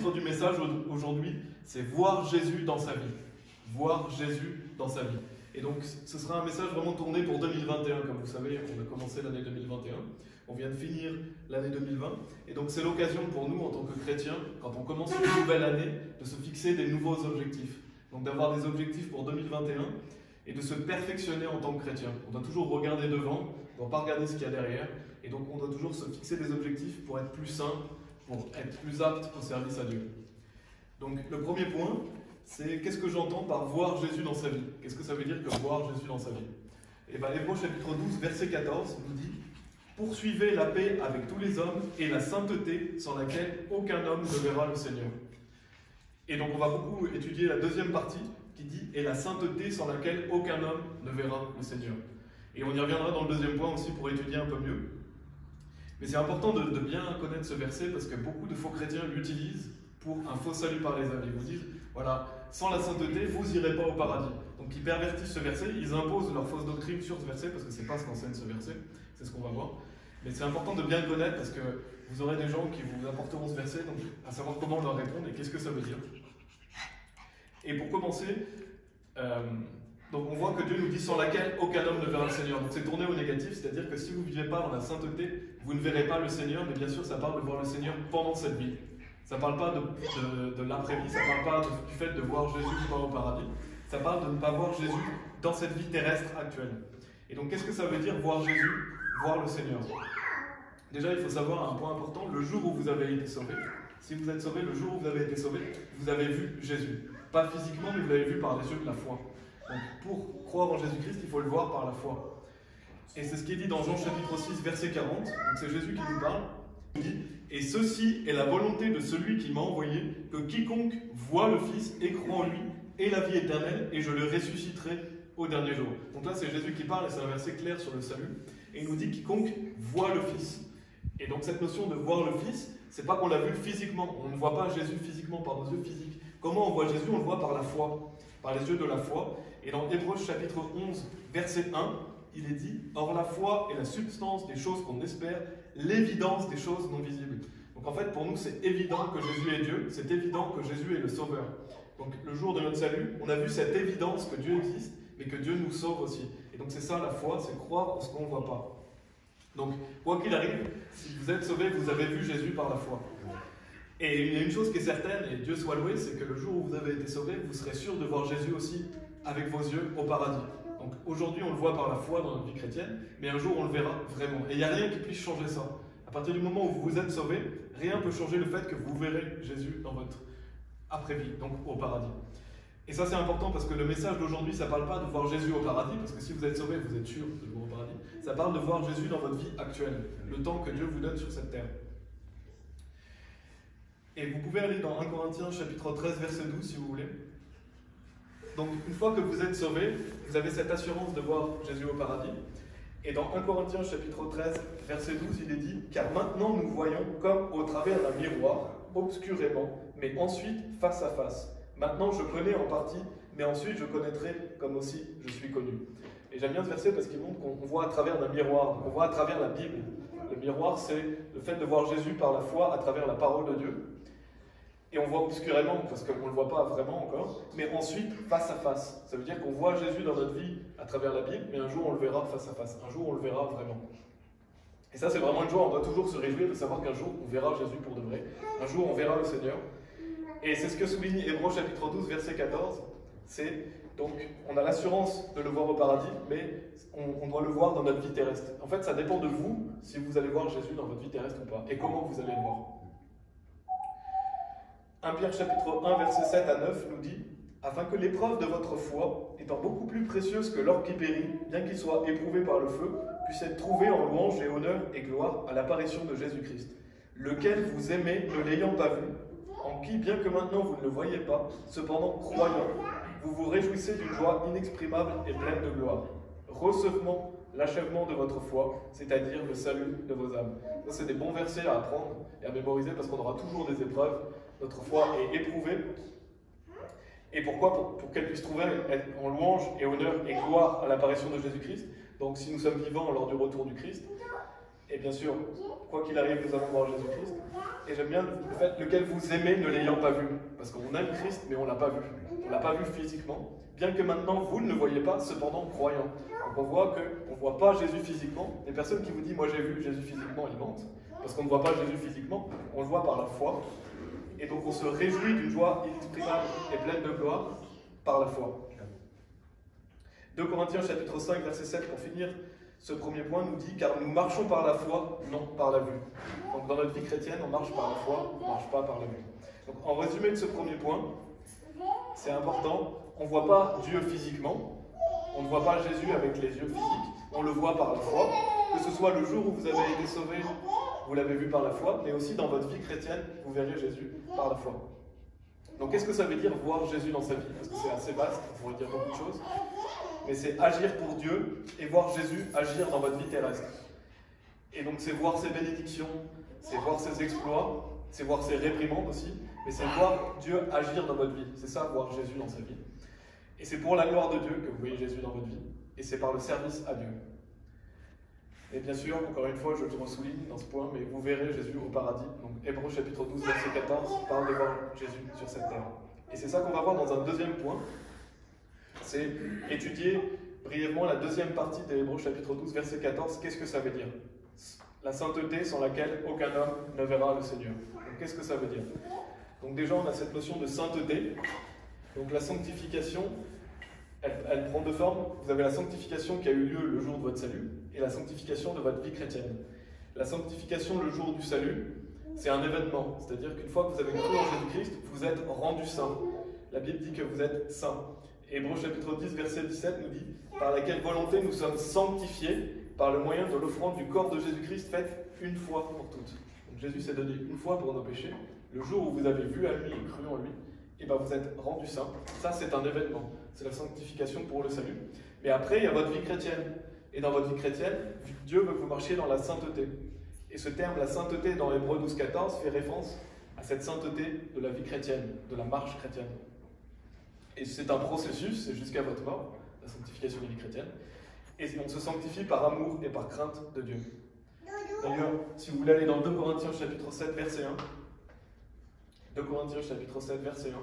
titre du message aujourd'hui, c'est « Voir Jésus dans sa vie ». Voir Jésus dans sa vie. Et donc, ce sera un message vraiment tourné pour 2021. Comme vous savez, on a commencé l'année 2021. On vient de finir l'année 2020. Et donc, c'est l'occasion pour nous, en tant que chrétiens, quand on commence une nouvelle année, de se fixer des nouveaux objectifs. Donc, d'avoir des objectifs pour 2021 et de se perfectionner en tant que chrétien. On doit toujours regarder devant, on ne doit pas regarder ce qu'il y a derrière. Et donc, on doit toujours se fixer des objectifs pour être plus sain, pour être plus apte au service à Dieu. Donc, le premier point, c'est qu'est-ce que j'entends par voir Jésus dans sa vie? Qu'est-ce que ça veut dire que voir Jésus dans sa vie? Et bien, Hébreux chapitre 12, verset 14 nous dit « Poursuivez la paix avec tous les hommes et la sainteté sans laquelle aucun homme ne verra le Seigneur. » Et donc, on va beaucoup étudier la deuxième partie qui dit « Et la sainteté sans laquelle aucun homme ne verra le Seigneur. » Et on y reviendra dans le deuxième point aussi pour étudier un peu mieux. Mais c'est important de bien connaître ce verset parce que beaucoup de faux chrétiens l'utilisent pour un faux salut par les âmes. Ils vous disent, voilà, sans la sainteté, vous n'irez pas au paradis. Donc ils pervertissent ce verset, ils imposent leur fausse doctrine sur ce verset, parce que ce n'est pas ce qu'enseigne ce verset, c'est ce qu'on va voir. Mais c'est important de bien le connaître, parce que vous aurez des gens qui vous apporteront ce verset, donc à savoir comment leur répondre et qu'est-ce que ça veut dire. Et pour commencer, donc on voit que Dieu nous dit sans laquelle aucun homme ne verra le Seigneur. Donc c'est tourné au négatif, c'est-à-dire que si vous ne vivez pas dans la sainteté, vous ne verrez pas le Seigneur, mais bien sûr ça parle de voir le Seigneur pendant cette vie. Ça ne parle pas de l'après-vie, ça ne parle pas du fait de voir Jésus pas au paradis, ça parle de ne pas voir Jésus dans cette vie terrestre actuelle. Et donc qu'est-ce que ça veut dire voir Jésus, voir le Seigneur? Déjà il faut savoir un point important, le jour où vous avez été sauvé, si vous êtes sauvé, le jour où vous avez été sauvé, vous avez vu Jésus. Pas physiquement, mais vous l'avez vu par les yeux de la foi. Donc pour croire en Jésus-Christ, il faut le voir par la foi. Et c'est ce qui est dit dans Jean chapitre 6, verset 40, donc c'est Jésus qui nous parle, il dit « Et ceci est la volonté de celui qui m'a envoyé, que quiconque voit le Fils et croit en lui ait la vie éternelle, et je le ressusciterai au dernier jour. » Donc là c'est Jésus qui parle, et c'est un verset clair sur le salut. Et il nous dit « quiconque voit le Fils ». Et donc cette notion de voir le Fils, c'est pas qu'on l'a vu physiquement, on ne voit pas Jésus physiquement par nos yeux physiques. Comment on voit Jésus? On le voit par la foi, par les yeux de la foi. Et dans Hébreux chapitre 11, verset 1, il est dit « Or la foi est la substance des choses qu'on espère, l'évidence des choses non visibles. » Donc en fait, pour nous, c'est évident que Jésus est Dieu, c'est évident que Jésus est le Sauveur. Donc le jour de notre salut, on a vu cette évidence que Dieu existe, mais que Dieu nous sauve aussi. Et donc c'est ça la foi, c'est croire en ce qu'on ne voit pas. Donc, quoi qu'il arrive, si vous êtes sauvé, vous avez vu Jésus par la foi. Et il y a une chose qui est certaine, et Dieu soit loué, c'est que le jour où vous avez été sauvé, vous serez sûr de voir Jésus aussi avec vos yeux au paradis. Donc aujourd'hui, on le voit par la foi dans notre vie chrétienne, mais un jour, on le verra vraiment. Et il n'y a rien qui puisse changer ça. À partir du moment où vous vous êtes sauvé, rien ne peut changer le fait que vous verrez Jésus dans votre après-vie, donc au paradis. Et ça, c'est important parce que le message d'aujourd'hui, ça ne parle pas de voir Jésus au paradis, parce que si vous êtes sauvé, vous êtes sûr de le voir au paradis. Ça parle de voir Jésus dans votre vie actuelle, le temps que Dieu vous donne sur cette terre. Et vous pouvez aller dans 1 Corinthiens chapitre 13, verset 12, si vous voulez. Donc, une fois que vous êtes sauvé, vous avez cette assurance de voir Jésus au paradis. Et dans 1 Corinthiens chapitre 13, verset 12, il est dit « Car maintenant nous voyons comme au travers d'un miroir, obscurément, mais ensuite face à face. Maintenant je connais en partie, mais ensuite je connaîtrai comme aussi je suis connu. » Et j'aime bien ce verset parce qu'il montre qu'on voit à travers d'un miroir, on voit à travers la Bible. Le miroir, c'est le fait de voir Jésus par la foi à travers la parole de Dieu. Et on voit obscurément, parce qu'on ne le voit pas vraiment encore, mais ensuite face à face. Ça veut dire qu'on voit Jésus dans notre vie à travers la Bible, mais un jour on le verra face à face. Un jour on le verra vraiment. Et ça c'est vraiment une joie, on doit toujours se réjouir de savoir qu'un jour on verra Jésus pour de vrai. Un jour on verra le Seigneur. Et c'est ce que souligne Hébreux chapitre 12, verset 14. C'est donc, on a l'assurance de le voir au paradis, mais on doit le voir dans notre vie terrestre. En fait, ça dépend de vous, si vous allez voir Jésus dans votre vie terrestre ou pas, et comment vous allez le voir. 1 Pierre chapitre 1, verset 7 à 9 nous dit « Afin que l'épreuve de votre foi, étant beaucoup plus précieuse que l'or qui périt, bien qu'il soit éprouvé par le feu, puisse être trouvé en louange et honneur et gloire à l'apparition de Jésus-Christ, lequel vous aimez ne l'ayant pas vu, en qui, bien que maintenant vous ne le voyez pas, cependant croyant, vous vous réjouissez d'une joie inexprimable et pleine de gloire, recevant l'achèvement de votre foi, c'est-à-dire le salut de vos âmes. » Ça, c'est des bons versets à apprendre et à mémoriser parce qu'on aura toujours des épreuves. Notre foi est éprouvée. Et pourquoi? Pour qu'elle puisse trouver en louange et honneur et gloire à l'apparition de Jésus-Christ. Donc si nous sommes vivants lors du retour du Christ. Et bien sûr, quoi qu'il arrive, nous allons voir Jésus-Christ. Et j'aime bien le fait lequel vous aimez ne l'ayant pas vu. Parce qu'on aime Christ, mais on ne l'a pas vu. On ne l'a pas vu physiquement. Bien que maintenant, vous ne le voyez pas, cependant croyant. Donc on voit qu'on ne voit pas Jésus physiquement. Les personnes qui vous disent « moi j'ai vu Jésus physiquement », ils mentent. Parce qu'on ne voit pas Jésus physiquement, on le voit par la foi. Et donc on se réjouit d'une joie inexprimable et pleine de gloire par la foi. 2 Corinthiens chapitre 5, verset 7, pour finir, ce premier point nous dit « car nous marchons par la foi, non par la vue ». Donc dans notre vie chrétienne, on marche par la foi, on ne marche pas par la vue. Donc en résumé de ce premier point, c'est important, on ne voit pas Dieu physiquement, on ne voit pas Jésus avec les yeux physiques, on le voit par la foi, que ce soit le jour où vous avez été sauvé, vous l'avez vu par la foi, mais aussi dans votre vie chrétienne, vous verrez Jésus par la foi. Donc qu'est-ce que ça veut dire voir Jésus dans sa vie? Parce que c'est assez vaste, on pourrait dire beaucoup de choses. Mais c'est agir pour Dieu et voir Jésus agir dans votre vie terrestre. Et donc c'est voir ses bénédictions, c'est voir ses exploits, c'est voir ses réprimandes aussi, mais c'est voir Dieu agir dans votre vie. C'est ça, voir Jésus dans sa vie. Et c'est pour la gloire de Dieu que vous voyez Jésus dans votre vie. Et c'est par le service à Dieu. Et bien sûr, encore une fois, je le ressouligne dans ce point, mais vous verrez Jésus au paradis. Donc Hébreux chapitre 12, verset 14, parle de voir Jésus sur cette terre. Et c'est ça qu'on va voir dans un deuxième point. C'est étudier brièvement la deuxième partie des Hébreux chapitre 12, verset 14. Qu'est-ce que ça veut dire? La sainteté sans laquelle aucun homme ne verra le Seigneur. Donc qu'est-ce que ça veut dire? Donc déjà, on a cette notion de sainteté. Donc la sanctification, elle prend deux formes. Vous avez la sanctification qui a eu lieu le jour de votre salut et la sanctification de votre vie chrétienne. La sanctification le jour du salut, c'est un événement. C'est-à-dire qu'une fois que vous avez cru en Jésus-Christ, vous êtes rendu saint. La Bible dit que vous êtes saint. Hébreux chapitre 10, verset 17 nous dit « Par laquelle volonté nous sommes sanctifiés par le moyen de l'offrande du corps de Jésus-Christ faite une fois pour toutes. » Donc Jésus s'est donné une fois pour nos péchés. Le jour où vous avez vu à lui et cru en lui, et ben vous êtes rendu saint. Ça, c'est un événement. C'est la sanctification pour le salut. Mais après, il y a votre vie chrétienne. Et dans votre vie chrétienne, Dieu veut que vous marchiez dans la sainteté. Et ce terme, la sainteté, dans Hébreux 12, 14, fait référence à cette sainteté de la vie chrétienne, de la marche chrétienne. Et c'est un processus, c'est jusqu'à votre mort, la sanctification de la vie chrétienne. Et on se sanctifie par amour et par crainte de Dieu. D'ailleurs, si vous voulez aller dans 2 Corinthiens chapitre 7, verset 1, 2 Corinthiens chapitre 7, verset 1,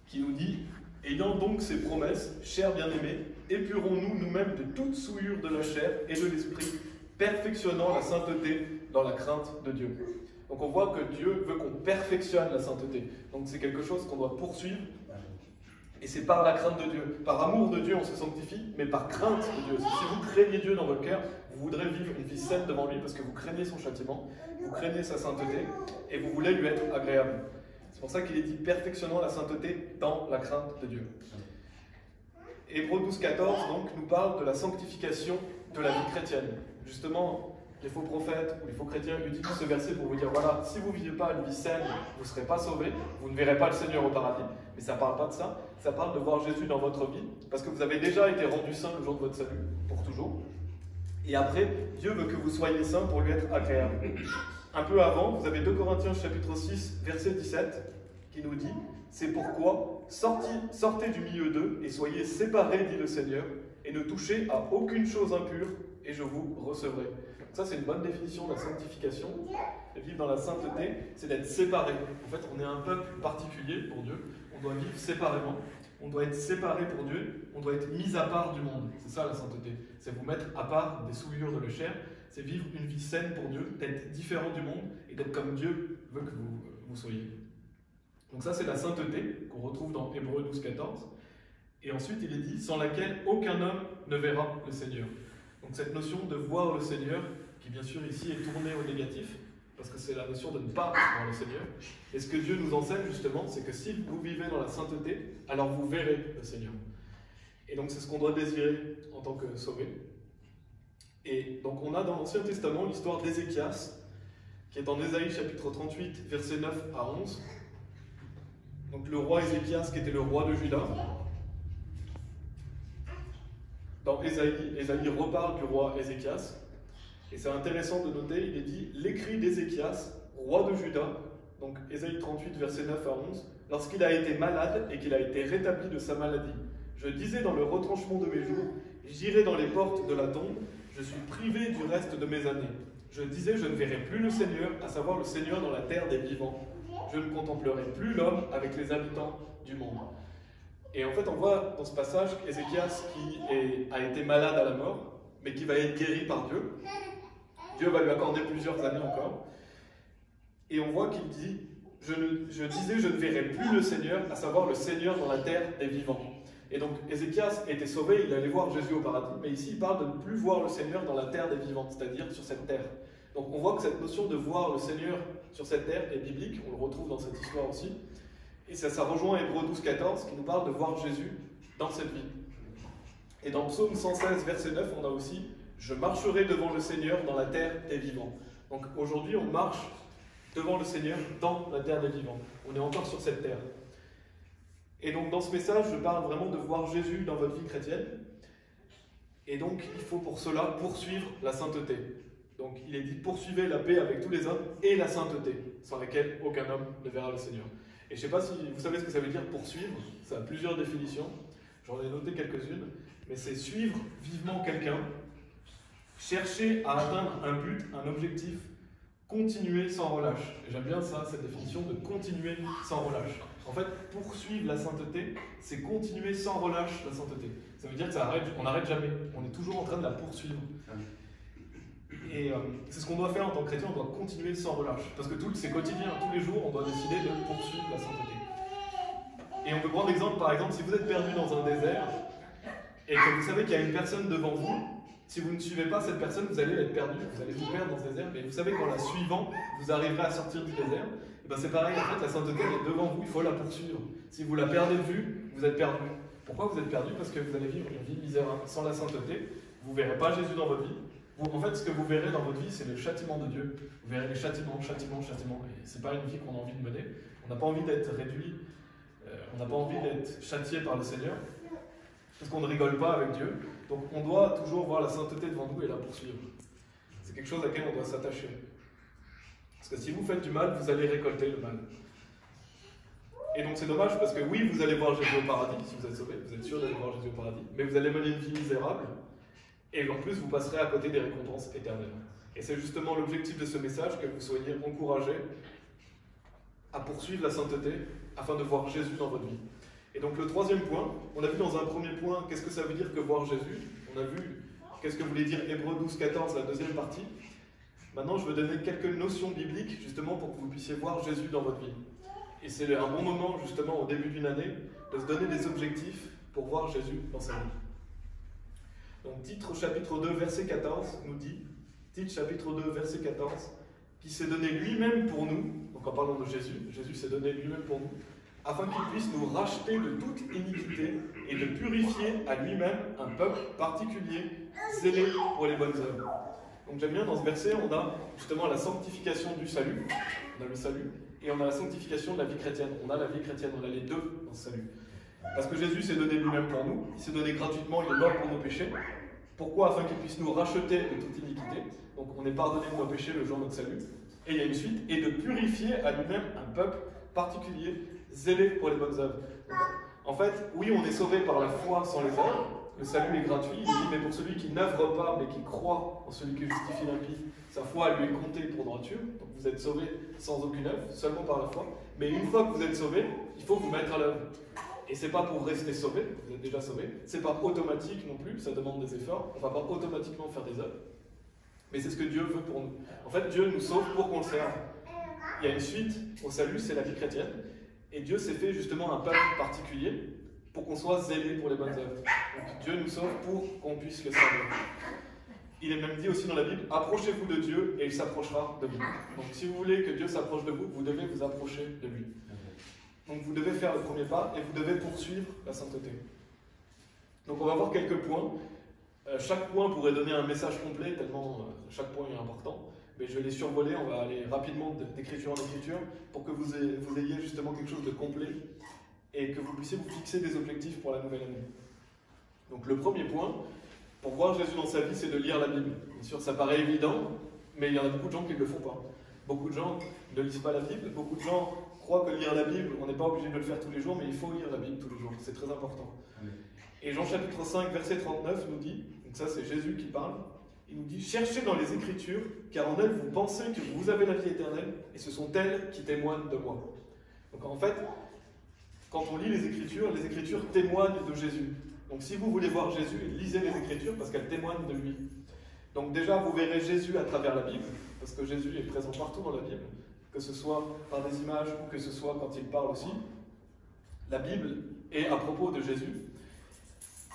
qui nous dit « Ayant donc ces promesses, chers bien-aimés, épurons-nous nous-mêmes de toute souillure de la chair et de l'esprit, perfectionnant la sainteté dans la crainte de Dieu. » Donc on voit que Dieu veut qu'on perfectionne la sainteté. Donc c'est quelque chose qu'on doit poursuivre. Et c'est par la crainte de Dieu. Par amour de Dieu, on se sanctifie, mais par crainte de Dieu. Si vous craignez Dieu dans votre cœur, vous voudrez vivre une vie saine devant lui parce que vous craignez son châtiment, vous craignez sa sainteté, et vous voulez lui être agréable. C'est pour ça qu'il est dit perfectionnant la sainteté dans la crainte de Dieu. Hébreux 12, 14 donc, nous parle de la sanctification de la vie chrétienne. Justement, les faux prophètes ou les faux chrétiens utilisent ce verset pour vous dire voilà, si vous ne vivez pas une vie saine, vous ne serez pas sauvés, vous ne verrez pas le Seigneur au paradis. Mais ça ne parle pas de ça, ça parle de voir Jésus dans votre vie, parce que vous avez déjà été rendu saint le jour de votre salut, pour toujours. Et après, Dieu veut que vous soyez saints pour lui être agréable. Un peu avant, vous avez 2 Corinthiens chapitre 6, verset 17, qui nous dit « C'est pourquoi, sortez du milieu d'eux et soyez séparés, dit le Seigneur, et ne touchez à aucune chose impure, et je vous recevrai. » Ça, c'est une bonne définition de la sanctification. Et vivre dans la sainteté, c'est d'être séparé. En fait, on est un peuple particulier pour Dieu. On doit vivre séparément. On doit être séparé pour Dieu. On doit être mis à part du monde. C'est ça la sainteté. C'est vous mettre à part des souillures de la chair. C'est vivre une vie saine pour Dieu, d'être différent du monde et d'être comme Dieu veut que vous soyez. Donc ça, c'est la sainteté qu'on retrouve dans Hébreux 12, 14. Et ensuite, il est dit, sans laquelle aucun homme ne verra le Seigneur. Donc cette notion de voir le Seigneur, qui bien sûr ici est tournée au négatif, parce que c'est la notion de ne pas voir le Seigneur. Et ce que Dieu nous enseigne justement, c'est que si vous vivez dans la sainteté, alors vous verrez le Seigneur. Et donc c'est ce qu'on doit désirer en tant que sauvé. Et donc on a dans l'Ancien Testament l'histoire d'Ézéchias, qui est en Ésaïe chapitre 38, versets 9 à 11. Donc le roi Ézéchias, qui était le roi de Juda. Dans Ésaïe reparle du roi Ézéchias. Et c'est intéressant de noter, il est dit « L'écrit d'Ézéchias, roi de Juda », donc Ésaïe 38, versets 9 à 11, lorsqu'il a été malade et qu'il a été rétabli de sa maladie. Je disais dans le retranchement de mes jours, j'irai dans les portes de la tombe, je suis privé du reste de mes années. Je disais, je ne verrai plus le Seigneur, à savoir le Seigneur dans la terre des vivants. Je ne contemplerai plus l'homme avec les habitants du monde. Et en fait, on voit dans ce passage Ézéchias a été malade à la mort, mais qui va être guéri par Dieu. Dieu va lui accorder plusieurs années encore. Et on voit qu'il dit, je disais, je ne verrai plus le Seigneur, à savoir le Seigneur dans la terre des vivants. Et donc, Ézéchias était sauvé, il allait voir Jésus au paradis, mais ici, il parle de ne plus voir le Seigneur dans la terre des vivants, c'est-à-dire sur cette terre. Donc, on voit que cette notion de voir le Seigneur sur cette terre est biblique, on le retrouve dans cette histoire aussi. Et ça rejoint Hébreux 12, 14, qui nous parle de voir Jésus dans cette vie. Et dans Psaume 116, verset 9, on a aussi « Je marcherai devant le Seigneur dans la terre des vivants ». Donc, aujourd'hui, on marche devant le Seigneur dans la terre des vivants. On est encore sur cette terre. Et donc dans ce message, je parle vraiment de voir Jésus dans votre vie chrétienne. Et donc il faut pour cela poursuivre la sainteté. Donc il est dit poursuivez la paix avec tous les hommes et la sainteté, sans laquelle aucun homme ne verra le Seigneur. Et je ne sais pas si vous savez ce que ça veut dire poursuivre, ça a plusieurs définitions, j'en ai noté quelques-unes, mais c'est suivre vivement quelqu'un, chercher à atteindre un but, un objectif, continuer sans relâche. Et j'aime bien ça, cette définition de continuer sans relâche. En fait, poursuivre la sainteté, c'est continuer sans relâche la sainteté. Ça veut dire qu'on n'arrête jamais, on est toujours en train de la poursuivre. Et c'est ce qu'on doit faire en tant que chrétien, on doit continuer sans relâche. Parce que c'est quotidien, tous les jours, on doit décider de poursuivre la sainteté. Et on peut prendre l'exemple, par exemple, si vous êtes perdu dans un désert, et que vous savez qu'il y a une personne devant vous, si vous ne suivez pas cette personne, vous allez être perdu, vous allez vous perdre dans ce désert, mais vous savez qu'en la suivant, vous arriverez à sortir du désert. Et bien c'est pareil, en fait, la sainteté elle est devant vous, il faut la poursuivre. Si vous la perdez de vue, vous êtes perdu. Pourquoi vous êtes perdu? Parce que vous allez vivre une vie misérable. Sans la sainteté, vous ne verrez pas Jésus dans votre vie. En fait, ce que vous verrez dans votre vie, c'est le châtiment de Dieu. Vous verrez les châtiments, châtiments, châtiments. Et ce n'est pas une vie qu'on a envie de mener. On n'a pas envie d'être réduit, on n'a pas envie d'être châtié par le Seigneur. Parce qu'on ne rigole pas avec Dieu. Donc on doit toujours voir la sainteté devant nous et la poursuivre. C'est quelque chose à laquelle on doit s'attacher. Parce que si vous faites du mal, vous allez récolter le mal. Et donc c'est dommage parce que oui, vous allez voir Jésus au paradis, si vous êtes sauvé, vous êtes sûr d'aller voir Jésus au paradis, mais vous allez mener une vie misérable, et en plus vous passerez à côté des récompenses éternelles. Et c'est justement l'objectif de ce message, que vous soyez encouragés à poursuivre la sainteté, afin de voir Jésus dans votre vie. Et donc le troisième point, on a vu dans un premier point, qu'est-ce que ça veut dire que voir Jésus? On a vu qu'est-ce que voulait dire Hébreux 12, 14, la deuxième partie. Maintenant, je vais donner quelques notions bibliques, justement, pour que vous puissiez voir Jésus dans votre vie. Et c'est un bon moment, justement, au début d'une année, de se donner des objectifs pour voir Jésus dans sa vie. Donc, titre chapitre 2, verset 14, nous dit, titre chapitre 2, verset 14, qui s'est donné lui-même pour nous, donc en parlant de Jésus, Jésus s'est donné lui-même pour nous, afin qu'il puisse nous racheter de toute iniquité et de purifier à lui-même un peuple particulier, zélé pour les bonnes œuvres. Donc j'aime bien dans ce verset, on a justement la sanctification du salut, on a le salut, et on a la sanctification de la vie chrétienne. On a la vie chrétienne, on a les deux dans ce salut. Parce que Jésus s'est donné lui-même pour nous, il s'est donné gratuitement, il est mort pour nos péchés. Pourquoi? Afin qu'il puisse nous racheter de toute iniquité. Donc on est pardonné de nos péchés le jour de notre salut. Et il y a une suite, et de purifier à lui-même un peuple particulier, zélé pour les bonnes œuvres. Donc, en fait, oui, on est sauvé par la foi sans les œuvres. Le salut est gratuit, il dit, mais pour celui qui n'œuvre pas, mais qui croit en celui qui justifie l'impie, sa foi lui est comptée pour droiture. Donc vous êtes sauvé sans aucune œuvre, seulement par la foi. Mais une fois que vous êtes sauvé, il faut vous mettre à l'œuvre. Et c'est pas pour rester sauvé, vous êtes déjà sauvé. C'est pas automatique non plus, ça demande des efforts. On va pas automatiquement faire des œuvres. Mais c'est ce que Dieu veut pour nous. En fait, Dieu nous sauve pour qu'on le serve. Il y a une suite au salut, c'est la vie chrétienne. Et Dieu s'est fait justement un peuple particulier pour qu'on soit zélé pour les bonnes œuvres. Donc Dieu nous sauve pour qu'on puisse le servir. Il est même dit aussi dans la Bible, approchez-vous de Dieu et il s'approchera de vous. Donc si vous voulez que Dieu s'approche de vous, vous devez vous approcher de lui. Donc vous devez faire le premier pas et vous devez poursuivre la sainteté. Donc on va voir quelques points. Chaque point pourrait donner un message complet, tellement chaque point est important. Mais je vais les survoler, on va aller rapidement d'écriture en écriture pour que vous ayez justement quelque chose de complet et que vous puissiez vous fixer des objectifs pour la nouvelle année. Donc le premier point, pour voir Jésus dans sa vie, c'est de lire la Bible. Bien sûr, ça paraît évident, mais il y en a beaucoup de gens qui ne le font pas. Beaucoup de gens ne lisent pas la Bible, beaucoup de gens crois que lire la Bible, on n'est pas obligé de le faire tous les jours, mais il faut lire la Bible tous les jours, c'est très important. Amen. Et Jean chapitre 5, verset 39 nous dit, donc ça c'est Jésus qui parle, il nous dit « Cherchez dans les Écritures, car en elles vous pensez que vous avez la vie éternelle, et ce sont elles qui témoignent de moi. » Donc en fait, quand on lit les Écritures témoignent de Jésus. Donc si vous voulez voir Jésus, lisez les Écritures parce qu'elles témoignent de lui. Donc déjà, vous verrez Jésus à travers la Bible, parce que Jésus est présent partout dans la Bible, que ce soit par des images ou que ce soit quand il parle aussi. La Bible est à propos de Jésus.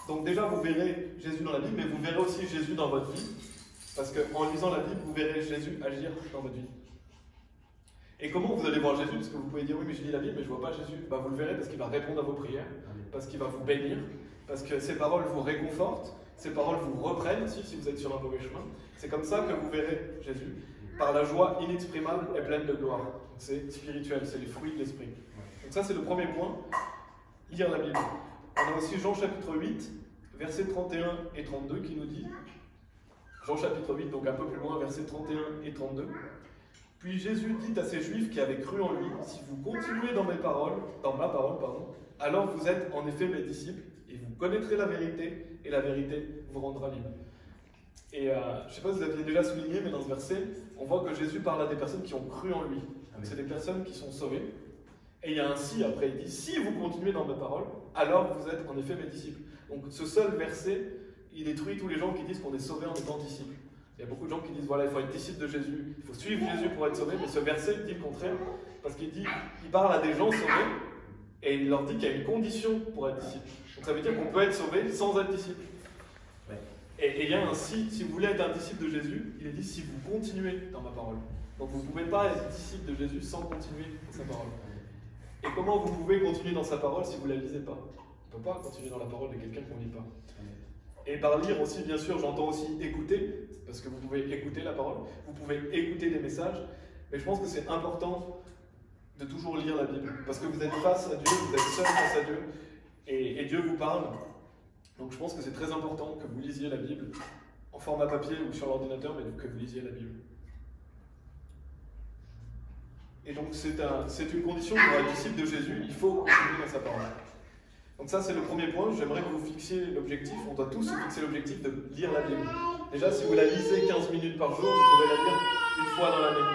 Donc déjà, vous verrez Jésus dans la Bible, mais vous verrez aussi Jésus dans votre vie, parce qu'en lisant la Bible, vous verrez Jésus agir dans votre vie. Et comment vous allez voir Jésus? Parce que vous pouvez dire, oui, mais je lis la Bible, mais je ne vois pas Jésus. Bah, vous le verrez parce qu'il va répondre à vos prières, parce qu'il va vous bénir, parce que ses paroles vous réconfortent, ses paroles vous reprennent aussi si vous êtes sur un mauvais chemin. C'est comme ça que vous verrez Jésus, par la joie inexprimable et pleine de gloire. C'est spirituel, c'est les fruits de l'esprit. Donc ça, c'est le premier point, lire la Bible. On a aussi Jean chapitre 8, versets 31 et 32 qui nous dit, Jean chapitre 8, donc un peu plus loin, versets 31 et 32. Puis Jésus dit à ces Juifs qui avaient cru en lui, si vous continuez dans ma parole, alors vous êtes en effet mes disciples, et vous connaîtrez la vérité, et la vérité vous rendra libre. Et je ne sais pas si vous aviez déjà souligné, mais dans ce verset, on voit que Jésus parle à des personnes qui ont cru en lui. C'est des personnes qui sont sauvées. Et il y a un si après, il dit, si vous continuez dans ma parole, alors vous êtes en effet mes disciples. Donc ce seul verset, il détruit tous les gens qui disent qu'on est sauvé en étant disciples. Il y a beaucoup de gens qui disent, voilà, il faut être disciple de Jésus, il faut suivre Jésus pour être sauvé, mais ce verset dit le contraire, parce qu'il dit, il parle à des gens sauvés, et il leur dit qu'il y a une condition pour être disciple. Donc ça veut dire qu'on peut être sauvé sans être disciple. Et il y a un si vous voulez être un disciple de Jésus, il est dit, si vous continuez dans ma parole. Donc vous ne pouvez pas être disciple de Jésus sans continuer dans sa parole. Et comment vous pouvez continuer dans sa parole si vous ne la lisez pas? On ne peut pas continuer dans la parole de quelqu'un qu'on ne lit pas. Et par lire aussi, bien sûr, j'entends aussi écouter, parce que vous pouvez écouter la parole, vous pouvez écouter des messages, mais je pense que c'est important de toujours lire la Bible, parce que vous êtes face à Dieu, vous êtes seul face à Dieu, et Dieu vous parle. Donc je pense que c'est très important que vous lisiez la Bible, en format papier ou sur l'ordinateur, mais que vous lisiez la Bible. Et donc c'est une condition pour être disciple de Jésus, il faut continuer dans sa parole. Donc ça c'est le premier point, j'aimerais que vous fixiez l'objectif, on doit tous se fixer l'objectif de lire la Bible. Déjà si vous la lisez 15 minutes par jour, vous pouvez la lire une fois dans l'année.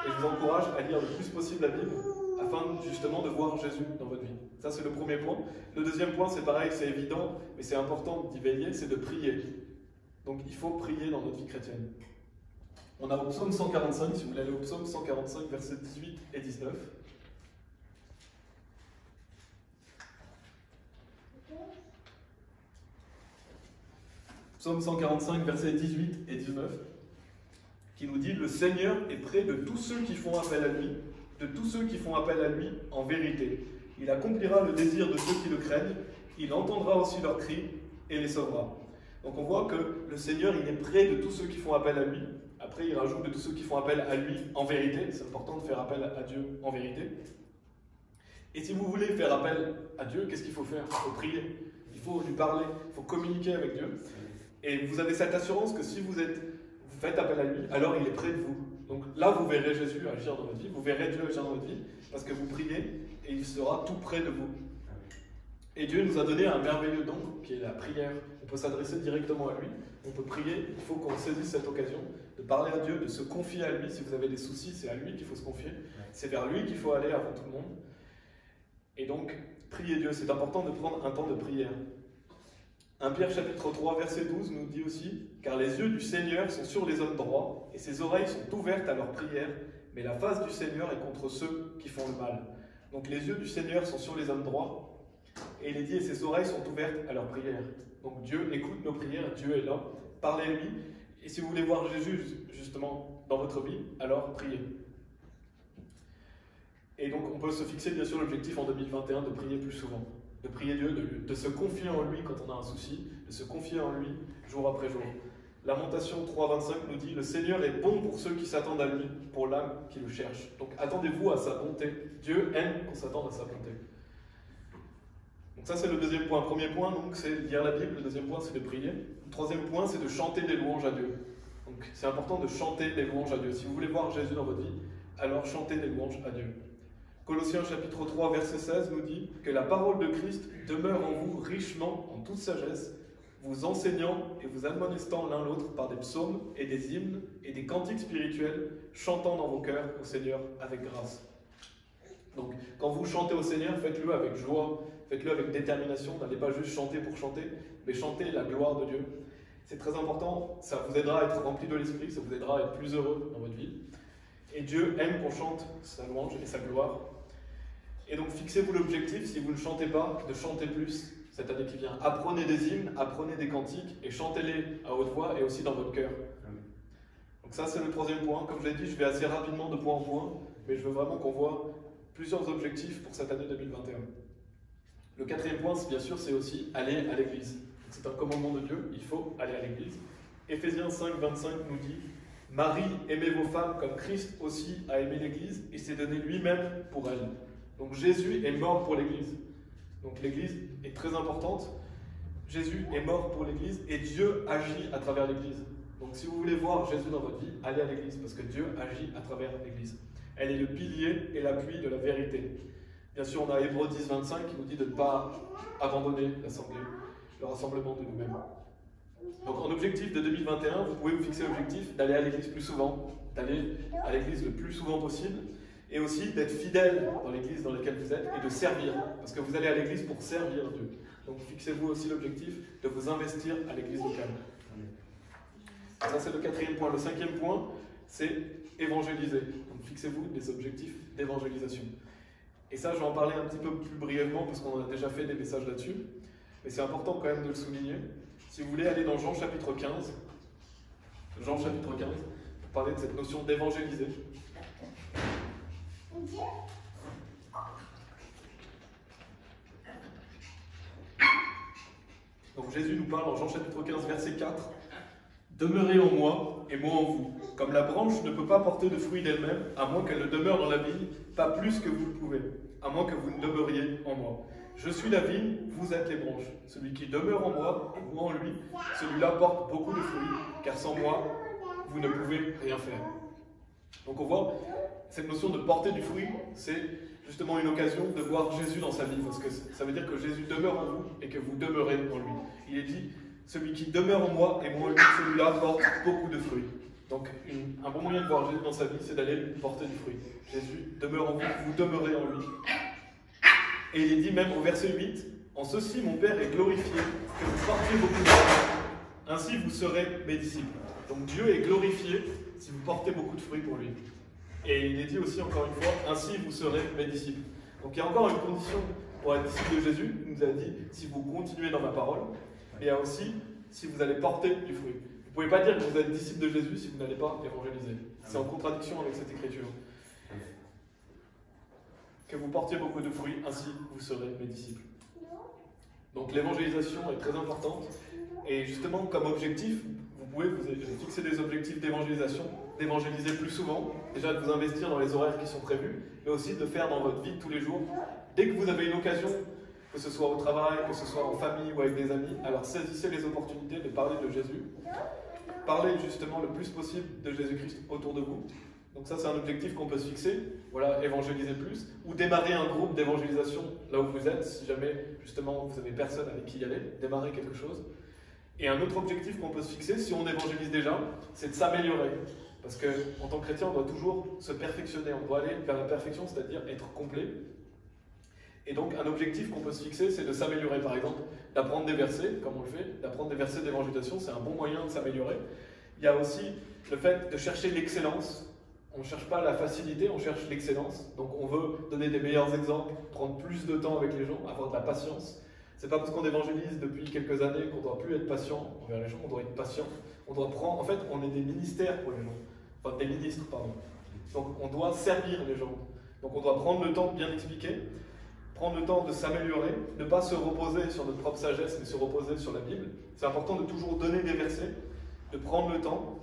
Et je vous encourage à lire le plus possible la Bible, afin justement de voir Jésus dans votre vie. Ça c'est le premier point. Le deuxième point c'est pareil, c'est évident, mais c'est important d'y veiller, c'est de prier. Donc il faut prier dans notre vie chrétienne. On a au psaume 145, si vous voulez aller au psaume 145, versets 18 et 19. Psaume 145, versets 18 et 19, qui nous dit « Le Seigneur est près de tous ceux qui font appel à lui, de tous ceux qui font appel à lui en vérité. Il accomplira le désir de ceux qui le craignent, il entendra aussi leurs cris et les sauvera. » Donc on voit que le Seigneur, il est près de tous ceux qui font appel à lui. Après, il rajoute de tous ceux qui font appel à lui en vérité. C'est important de faire appel à Dieu en vérité. Et si vous voulez faire appel à Dieu, qu'est-ce qu'il faut faire? Il faut prier, il faut lui parler, il faut communiquer avec Dieu. Et vous avez cette assurance que si vous faites appel à lui, alors il est près de vous. Donc là, vous verrez Jésus agir dans votre vie, vous verrez Dieu agir dans votre vie, parce que vous priez et il sera tout près de vous. Et Dieu nous a donné un merveilleux don qui est la prière. On peut s'adresser directement à lui, on peut prier, il faut qu'on saisisse cette occasion de parler à Dieu, de se confier à lui. Si vous avez des soucis, c'est à lui qu'il faut se confier, c'est vers lui qu'il faut aller avant tout le monde. Et donc, priez Dieu, c'est important de prendre un temps de prière. 1 Pierre chapitre 3, verset 12 nous dit aussi « Car les yeux du Seigneur sont sur les hommes droits, et ses oreilles sont ouvertes à leurs prières, mais la face du Seigneur est contre ceux qui font le mal. » Donc les yeux du Seigneur sont sur les hommes droits, et il est dit « Et ses oreilles sont ouvertes à leurs prières. » Donc Dieu écoute nos prières, Dieu est là, parlez-lui, et si vous voulez voir Jésus justement dans votre vie, alors priez. Et donc on peut se fixer bien sûr l'objectif en 2021 de prier plus souvent. De prier Dieu, de se confier en lui quand on a un souci, de se confier en lui jour après jour. Lamentation 3.25 nous dit « Le Seigneur est bon pour ceux qui s'attendent à lui, pour l'âme qui le cherche. » Donc attendez-vous à sa bonté. Dieu aime qu'on s'attende à sa bonté. Donc ça c'est le deuxième point. Premier point, donc c'est lire la Bible. Le deuxième point, c'est de prier. Le troisième point, c'est de chanter des louanges à Dieu. Donc c'est important de chanter des louanges à Dieu. Si vous voulez voir Jésus dans votre vie, alors chantez des louanges à Dieu. Colossiens chapitre 3, verset 16 nous dit que la parole de Christ demeure en vous richement en toute sagesse, vous enseignant et vous admonestant l'un l'autre par des psaumes et des hymnes et des cantiques spirituels, chantant dans vos cœurs au Seigneur avec grâce. Donc, quand vous chantez au Seigneur, faites-le avec joie, faites-le avec détermination, n'allez pas juste chanter pour chanter, mais chantez la gloire de Dieu. C'est très important, ça vous aidera à être rempli de l'Esprit, ça vous aidera à être plus heureux dans votre vie. Et Dieu aime qu'on chante sa louange et sa gloire. Et donc fixez-vous l'objectif, si vous ne chantez pas, de chanter plus cette année qui vient. Apprenez des hymnes, apprenez des cantiques et chantez-les à haute voix et aussi dans votre cœur. Donc ça c'est le troisième point. Comme je l'ai dit, je vais assez rapidement de point en point, mais je veux vraiment qu'on voit plusieurs objectifs pour cette année 2021. Le quatrième point, bien sûr, c'est aussi aller à l'église. C'est un commandement de Dieu, il faut aller à l'église. Éphésiens 5, 25 nous dit « Marie, aimez vos femmes comme Christ aussi a aimé l'église et s'est donné lui-même pour elle. » Donc Jésus est mort pour l'église. Donc l'église est très importante. Jésus est mort pour l'église et Dieu agit à travers l'église. Donc si vous voulez voir Jésus dans votre vie, allez à l'église parce que Dieu agit à travers l'église. Elle est le pilier et l'appui de la vérité. Bien sûr, on a Hébreux 10, 25 qui nous dit de ne pas abandonner l'assemblée, le rassemblement de nous-mêmes. Donc en objectif de 2021, vous pouvez vous fixer l'objectif d'aller à l'église plus souvent, d'aller à l'église le plus souvent possible, et aussi d'être fidèle dans l'église dans laquelle vous êtes et de servir, parce que vous allez à l'église pour servir Dieu. Donc fixez-vous aussi l'objectif de vous investir à l'église locale. Ça c'est le quatrième point. Le cinquième point, c'est évangéliser. Donc fixez-vous des objectifs d'évangélisation. Et ça, je vais en parler un petit peu plus brièvement parce qu'on a déjà fait des messages là-dessus. Mais c'est important quand même de le souligner. Si vous voulez aller dans Jean chapitre 15, pour parler de cette notion d'évangéliser. Donc Jésus nous parle en Jean chapitre 15, verset 4. « Demeurez en moi et moi en vous. Comme la branche ne peut pas porter de fruits d'elle-même, à moins qu'elle ne demeure dans la vigne, pas plus que vous le pouvez, à moins que vous ne demeuriez en moi. Je suis la vigne, vous êtes les branches. Celui qui demeure en moi et moi en lui, celui-là porte beaucoup de fruits, car sans moi, vous ne pouvez rien faire. » Donc on voit, cette notion de porter du fruit, c'est justement une occasion de voir Jésus dans sa vie, parce que ça veut dire que Jésus demeure en vous et que vous demeurez en lui. Il est dit, celui qui demeure en moi et moi en lui, celui-là porte beaucoup de fruits. Donc un bon moyen de voir Jésus dans sa vie, c'est d'aller porter du fruit. Jésus demeure en vous, vous demeurez en lui. Et il est dit même au verset 8, « En ceci mon Père est glorifié, que vous portiez beaucoup de fruits, ainsi vous serez mes disciples. » Donc Dieu est glorifié si vous portez beaucoup de fruits pour lui. Et il est dit aussi encore une fois, « Ainsi vous serez mes disciples. » Donc il y a encore une condition pour être disciple de Jésus. Il nous a dit, si vous continuez dans ma parole, mais il y a aussi, si vous allez porter du fruit. Vous ne pouvez pas dire que vous êtes disciple de Jésus si vous n'allez pas évangéliser. C'est en contradiction avec cette écriture. Que vous portiez beaucoup de fruits, ainsi vous serez mes disciples. Donc l'évangélisation est très importante. Et justement, comme objectif, vous pouvez vous fixer des objectifs d'évangélisation, d'évangéliser plus souvent, déjà de vous investir dans les horaires qui sont prévus, mais aussi de le faire dans votre vie de tous les jours. Dès que vous avez une occasion, que ce soit au travail, que ce soit en famille ou avec des amis, alors saisissez les opportunités de parler de Jésus. Parlez justement le plus possible de Jésus-Christ autour de vous. Donc ça, c'est un objectif qu'on peut se fixer, voilà, évangéliser plus, ou démarrer un groupe d'évangélisation là où vous êtes, si jamais justement vous n'avez personne avec qui y aller, démarrer quelque chose. Et un autre objectif qu'on peut se fixer, si on évangélise déjà, c'est de s'améliorer. Parce qu'en tant que chrétien, on doit toujours se perfectionner, on doit aller vers la perfection, c'est-à-dire être complet. Et donc un objectif qu'on peut se fixer, c'est de s'améliorer, par exemple, d'apprendre des versets, comme on le fait, d'apprendre des versets d'évangélisation, c'est un bon moyen de s'améliorer. Il y a aussi le fait de chercher l'excellence. On ne cherche pas la facilité, on cherche l'excellence. Donc on veut donner des meilleurs exemples, prendre plus de temps avec les gens, avoir de la patience. C'est pas parce qu'on évangélise depuis quelques années qu'on ne doit plus être patient envers les gens, on doit être patient. On doit prendre, en fait, on est des ministères pour les gens. Enfin, des ministres, pardon. Donc on doit servir les gens. Donc on doit prendre le temps de bien expliquer, prendre le temps de s'améliorer, ne pas se reposer sur notre propre sagesse, mais se reposer sur la Bible. C'est important de toujours donner des versets, de prendre le temps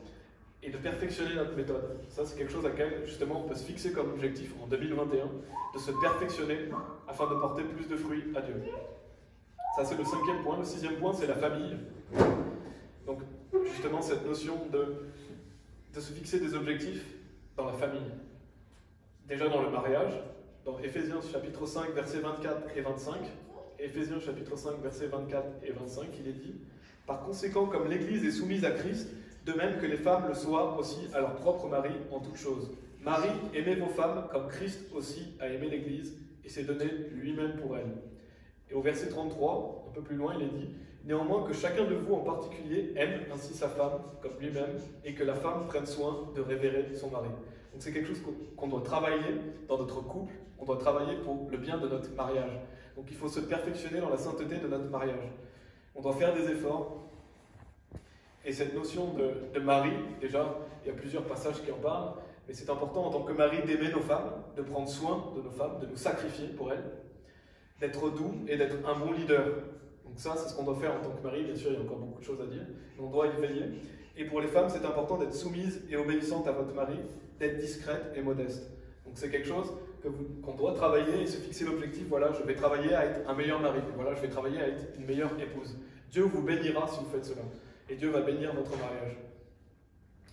et de perfectionner notre méthode. Ça, c'est quelque chose à laquelle, justement, on peut se fixer comme objectif en 2021, de se perfectionner afin de porter plus de fruits à Dieu. Ça, c'est le cinquième point. Le sixième point, c'est la famille. Donc, justement, cette notion de se fixer des objectifs dans la famille. Déjà dans le mariage, dans Éphésiens chapitre 5, versets 24 et 25. Éphésiens chapitre 5, versets 24 et 25, il est dit: par conséquent, comme l'Église est soumise à Christ, de même que les femmes le soient aussi à leur propre mari en toutes choses. Marie, aimez vos femmes comme Christ aussi a aimé l'Église et s'est donné lui-même pour elle. Et au verset 33, un peu plus loin, il est dit: néanmoins que chacun de vous en particulier aime ainsi sa femme comme lui-même, et que la femme prenne soin de révérer son mari. Donc c'est quelque chose qu'on doit travailler dans notre couple, on doit travailler pour le bien de notre mariage. Donc il faut se perfectionner dans la sainteté de notre mariage. On doit faire des efforts. Et cette notion de mari, déjà, il y a plusieurs passages qui en parlent, mais c'est important en tant que mari d'aimer nos femmes, de prendre soin de nos femmes, de nous sacrifier pour elles, d'être doux et d'être un bon leader. Donc ça, c'est ce qu'on doit faire en tant que mari. Bien sûr, il y a encore beaucoup de choses à dire, mais on doit y veiller. Et pour les femmes, c'est important d'être soumise et obéissante à votre mari, d'être discrète et modeste. Donc c'est quelque chose qu'on doit travailler et se fixer l'objectif. Voilà, je vais travailler à être un meilleur mari. Voilà, je vais travailler à être une meilleure épouse. Dieu vous bénira si vous faites cela. Et Dieu va bénir notre mariage.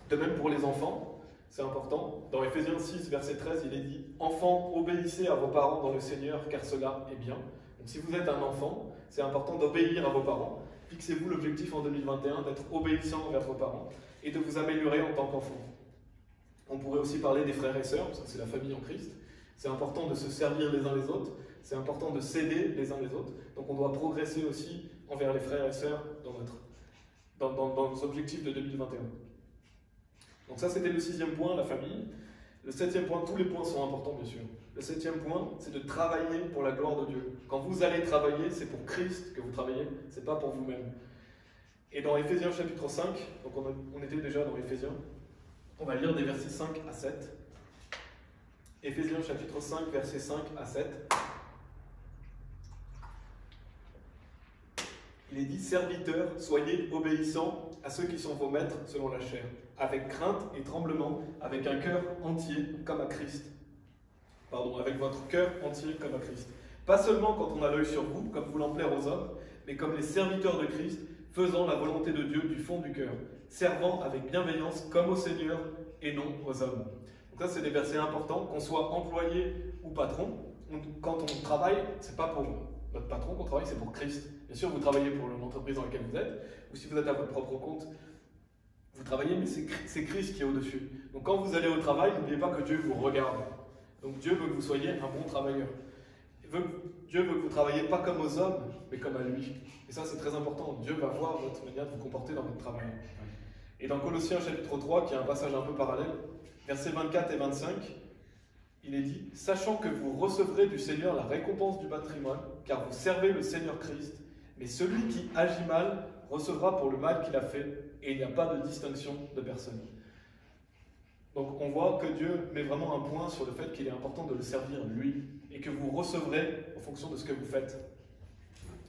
De même pour les enfants, c'est important. Dans Éphésiens 6, verset 13, il est dit: enfants, obéissez à vos parents dans le Seigneur, car cela est bien. Donc si vous êtes un enfant, c'est important d'obéir à vos parents. Fixez-vous l'objectif en 2021 d'être obéissant envers vos parents et de vous améliorer en tant qu'enfant. On pourrait aussi parler des frères et sœurs, parce que c'est la famille en Christ. C'est important de se servir les uns les autres, c'est important de s'aider les uns les autres. Donc on doit progresser aussi envers les frères et sœurs dans nos objectifs de 2021. Donc ça, c'était le 6e point, la famille. Le 7e point, tous les points sont importants, bien sûr. Le 7e point, c'est de travailler pour la gloire de Dieu. Quand vous allez travailler, c'est pour Christ que vous travaillez, c'est pas pour vous-même. Et dans Éphésiens chapitre 5, donc on était déjà dans Éphésiens, on va lire des versets 5 à 7. Éphésiens chapitre 5, versets 5 à 7. Il est dit: serviteurs, soyez obéissants à ceux qui sont vos maîtres selon la chair, avec crainte et tremblement, avec un cœur entier comme à Christ. Avec votre cœur entier comme à Christ. Pas seulement quand on a l'œil sur vous, comme voulant plaire aux hommes, mais comme les serviteurs de Christ, faisant la volonté de Dieu du fond du cœur, servant avec bienveillance comme au Seigneur et non aux hommes. Donc ça, c'est des versets importants, qu'on soit employé ou patron. Quand on travaille, c'est pas pour notre patron qu'on travaille, c'est pour Christ. Bien sûr, vous travaillez pour l'entreprise dans laquelle vous êtes, ou si vous êtes à votre propre compte, vous travaillez, mais c'est Christ qui est au-dessus. Donc quand vous allez au travail, n'oubliez pas que Dieu vous regarde. Donc Dieu veut que vous soyez un bon travailleur. Dieu veut que vous ne travailliez pas comme aux hommes, mais comme à lui. Et ça, c'est très important. Dieu va voir votre manière de vous comporter dans votre travail. Et dans Colossiens chapitre 3, qui est un passage un peu parallèle, versets 24 et 25, il est dit: sachant que vous recevrez du Seigneur la récompense du patrimoine, car vous servez le Seigneur Christ, mais celui qui agit mal recevra pour le mal qu'il a fait, et il n'y a pas de distinction de personne. Donc on voit que Dieu met vraiment un point sur le fait qu'il est important de le servir lui, et que vous recevrez en fonction de ce que vous faites.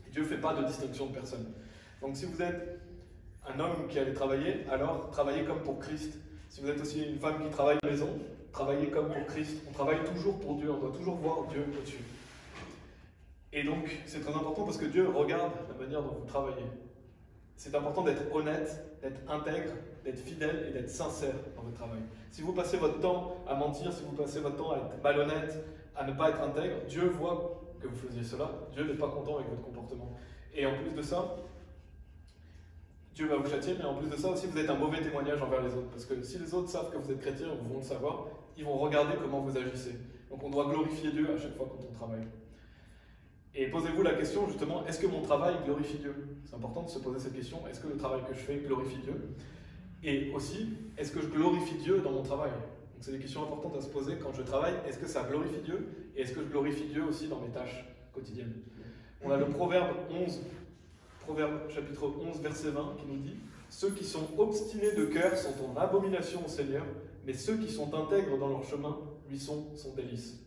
Et Dieu ne fait pas de distinction de personne. Donc si vous êtes un homme qui allait travailler, alors travaillez comme pour Christ. Si vous êtes aussi une femme qui travaille à la maison, travaillez comme pour Christ. On travaille toujours pour Dieu, on doit toujours voir Dieu au-dessus. Et donc c'est très important parce que Dieu regarde la manière dont vous travaillez. C'est important d'être honnête, d'être intègre, d'être fidèle et d'être sincère dans votre travail. Si vous passez votre temps à mentir, si vous passez votre temps à être malhonnête, à ne pas être intègre, Dieu voit que vous faisiez cela. Dieu n'est pas content avec votre comportement. Et en plus de ça, Dieu va vous châtier, mais en plus de ça aussi, vous êtes un mauvais témoignage envers les autres. Parce que si les autres savent que vous êtes chrétien ou vont le savoir, ils vont regarder comment vous agissez. Donc on doit glorifier Dieu à chaque fois quand on travaille. Et posez-vous la question justement, est-ce que mon travail glorifie Dieu? C'est important de se poser cette question, est-ce que le travail que je fais glorifie Dieu? Et aussi, est-ce que je glorifie Dieu dans mon travail? Donc c'est des questions importantes à se poser quand je travaille, est-ce que ça glorifie Dieu? Et est-ce que je glorifie Dieu aussi dans mes tâches quotidiennes? On a le Proverbe chapitre 11, verset 20 qui nous dit: ceux qui sont obstinés de cœur sont en abomination au Seigneur, mais ceux qui sont intègres dans leur chemin lui sont son délice.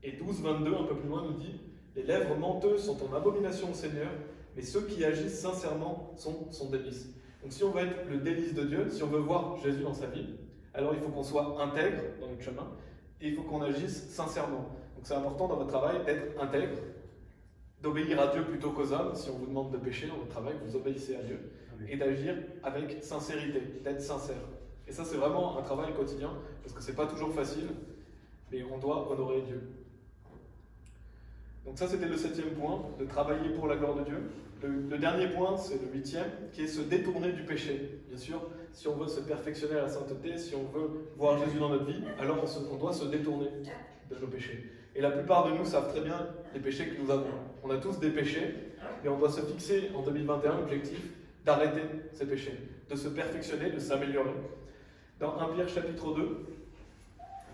Et 12, 22, un peu plus loin, nous dit: les lèvres menteuses sont en abomination au Seigneur, mais ceux qui agissent sincèrement sont son délice. Donc si on veut être le délice de Dieu, si on veut voir Jésus dans sa vie, alors il faut qu'on soit intègre dans notre chemin, et il faut qu'on agisse sincèrement. Donc c'est important dans votre travail d'être intègre, d'obéir à Dieu plutôt qu'aux hommes. Si on vous demande de pécher dans votre travail, vous obéissez à Dieu, et d'agir avec sincérité, d'être sincère. Et ça c'est vraiment un travail quotidien, parce que c'est pas toujours facile, mais on doit honorer Dieu. Donc ça, c'était le 7e point, de travailler pour la gloire de Dieu. Le dernier point, c'est le 8e, qui est se détourner du péché. Bien sûr, si on veut se perfectionner à la sainteté, si on veut voir Jésus dans notre vie, alors on doit se détourner de nos péchés. Et la plupart de nous savent très bien les péchés que nous avons. On a tous des péchés, mais on doit se fixer en 2021 l'objectif d'arrêter ces péchés, de se perfectionner, de s'améliorer. Dans 1 Pierre chapitre 2,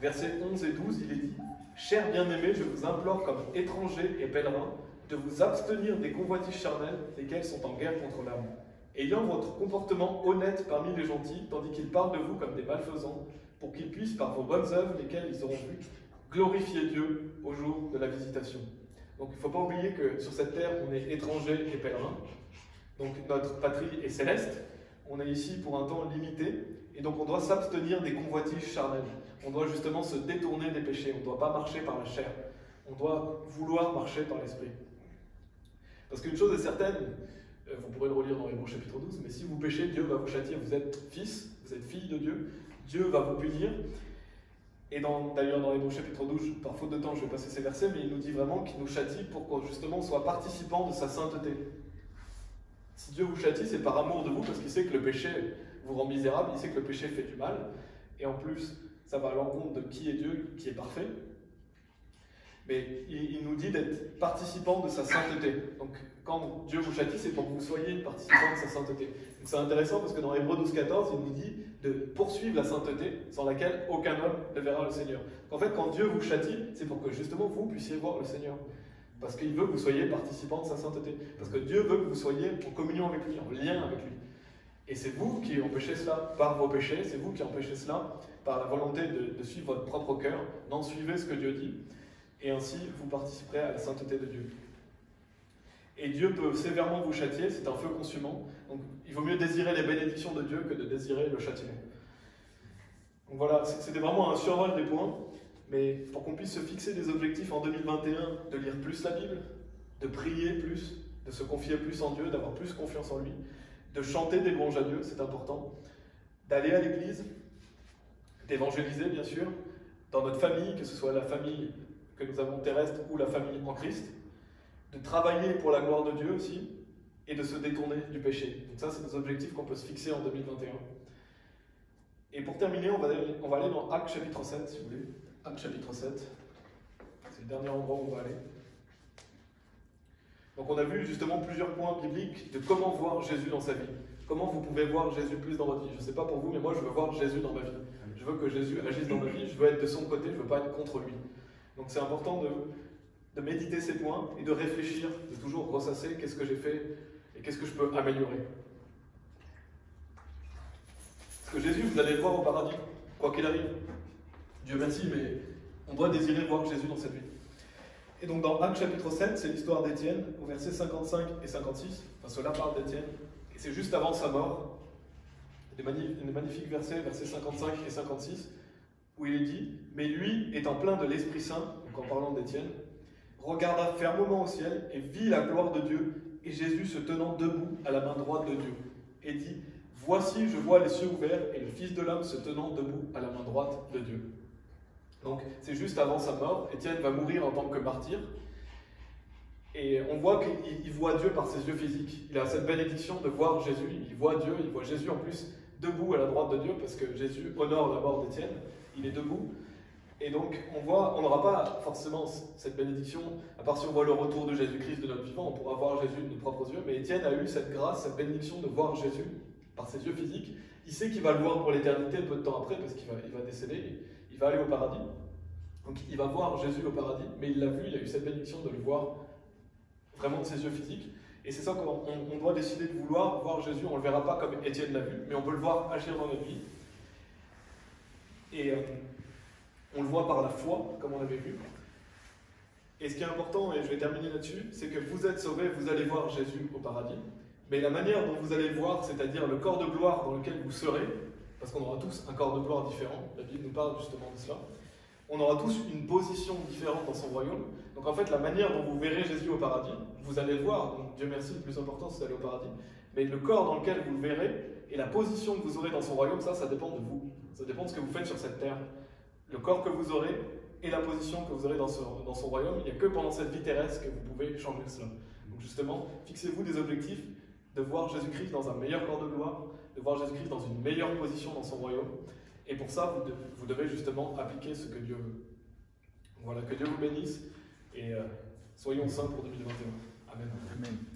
versets 11 et 12, il est dit « Chers bien-aimés, je vous implore comme étrangers et pèlerins de vous abstenir des convoitises charnelles, lesquelles sont en guerre contre l'âme, ayant votre comportement honnête parmi les gentils, tandis qu'ils parlent de vous comme des malfaisants, pour qu'ils puissent, par vos bonnes œuvres, lesquelles ils auront vu, glorifier Dieu au jour de la visitation. » Donc il ne faut pas oublier que sur cette terre, on est étrangers et pèlerins. Donc notre patrie est céleste. On est ici pour un temps limité. Et donc on doit s'abstenir des convoitises charnelles. On doit justement se détourner des péchés. On ne doit pas marcher par la chair. On doit vouloir marcher par l'esprit. Parce qu'une chose est certaine, vous pourrez le relire dans Hébreux chapitre 12, mais si vous péchez, Dieu va vous châtier. Vous êtes fils, vous êtes fille de Dieu. Dieu va vous punir. Et d'ailleurs dans Hébreux chapitre 12, par faute de temps je vais passer ces versets, mais il nous dit vraiment qu'il nous châtie pour qu'on justement soit participant de sa sainteté. Si Dieu vous châtie, c'est par amour de vous, parce qu'il sait que le péché vous rend misérable, il sait que le péché fait du mal, et en plus, ça va à l'encontre de qui est Dieu, qui est parfait. Mais il nous dit d'être participant de sa sainteté. Donc quand Dieu vous châtie, c'est pour que vous soyez participant de sa sainteté. Donc c'est intéressant parce que dans Hébreux 12,14, il nous dit de poursuivre la sainteté sans laquelle aucun homme ne verra le Seigneur. En fait, quand Dieu vous châtie, c'est pour que justement vous puissiez voir le Seigneur. Parce qu'il veut que vous soyez participant de sa sainteté. Parce que Dieu veut que vous soyez en communion avec lui, en lien avec lui. Et c'est vous qui empêchez cela par vos péchés, c'est vous qui empêchez cela par la volonté de suivre votre propre cœur. Non, suivez ce que Dieu dit. Et ainsi, vous participerez à la sainteté de Dieu. Et Dieu peut sévèrement vous châtier, c'est un feu consumant. Donc, il vaut mieux désirer les bénédictions de Dieu que de désirer le châtiment. Donc voilà, c'était vraiment un survol des points. Mais pour qu'on puisse se fixer des objectifs en 2021, de lire plus la Bible, de prier plus, de se confier plus en Dieu, d'avoir plus confiance en lui, de chanter des louanges à Dieu, c'est important, d'aller à l'église, d'évangéliser bien sûr, dans notre famille, que ce soit la famille que nous avons terrestre ou la famille en Christ, de travailler pour la gloire de Dieu aussi, et de se détourner du péché. Donc ça, c'est des objectifs qu'on peut se fixer en 2021. Et pour terminer, on va aller dans Actes chapitre 7, si vous voulez. Actes chapitre 7, c'est le dernier endroit où on va aller. Donc on a vu justement plusieurs points bibliques de comment voir Jésus dans sa vie. Comment vous pouvez voir Jésus plus dans votre vie. Je ne sais pas pour vous, mais moi je veux voir Jésus dans ma vie. Je veux que Jésus agisse dans ma vie, je veux être de son côté, je ne veux pas être contre lui. Donc c'est important de méditer ces points et de réfléchir, de toujours ressasser qu'est-ce que j'ai fait et qu'est-ce que je peux améliorer. Parce que Jésus, vous allez le voir au paradis, quoi qu'il arrive. Dieu merci, mais on doit désirer voir Jésus dans cette vie. Et donc dans Actes chapitre 7, c'est l'histoire d'Étienne, au verset 55 et 56. Enfin, cela parle d'Étienne. Et c'est juste avant sa mort. Des magnifiques versets, versets 55 et 56, où il est dit « Mais lui, étant plein de l'Esprit Saint, donc en parlant d'Étienne, regarda fermement au ciel et vit la gloire de Dieu, et Jésus se tenant debout à la main droite de Dieu. Et dit « Voici, je vois les cieux ouverts, et le Fils de l'homme se tenant debout à la main droite de Dieu. » Donc c'est juste avant sa mort, Étienne va mourir en tant que martyr, et on voit qu'il voit Dieu par ses yeux physiques. Il a cette bénédiction de voir Jésus, il voit Dieu, il voit Jésus en plus debout à la droite de Dieu, parce que Jésus honore la mort d'Étienne, il est debout. Et donc on n'aura pas forcément cette bénédiction, à part si on voit le retour de Jésus-Christ de notre vivant, on pourra voir Jésus de nos propres yeux, mais Étienne a eu cette grâce, cette bénédiction de voir Jésus par ses yeux physiques. Il sait qu'il va le voir pour l'éternité peu de temps après, parce qu'il va décéder, il va aller au paradis. Donc il va voir Jésus au paradis, mais il l'a vu, il a eu cette bénédiction de le voir vraiment de ses yeux physiques. Et c'est ça qu'on doit décider de vouloir voir Jésus. On ne le verra pas comme Étienne l'a vu, mais on peut le voir agir dans notre vie. Et on le voit par la foi, comme on l'avait vu. Et ce qui est important, et je vais terminer là-dessus, c'est que vous êtes sauvés, vous allez voir Jésus au paradis. Mais la manière dont vous allez le voir, c'est-à-dire le corps de gloire dans lequel vous serez, parce qu'on aura tous un corps de gloire différent, la Bible nous parle justement de cela, on aura tous une position différente dans son royaume. Donc en fait, la manière dont vous verrez Jésus au paradis, vous allez le voir, donc Dieu merci, le plus important c'est d'aller au paradis, mais le corps dans lequel vous le verrez, et la position que vous aurez dans son royaume, ça dépend de vous. Ça dépend de ce que vous faites sur cette terre. Le corps que vous aurez et la position que vous aurez dans son royaume. Il n'y a que pendant cette vie terrestre que vous pouvez changer cela. Donc justement, fixez-vous des objectifs de voir Jésus-Christ dans un meilleur corps de gloire, de voir Jésus-Christ dans une meilleure position dans son royaume. Et pour ça, vous devez justement appliquer ce que Dieu veut. Voilà, que Dieu vous bénisse et soyons saints pour 2021. Amen. Amen.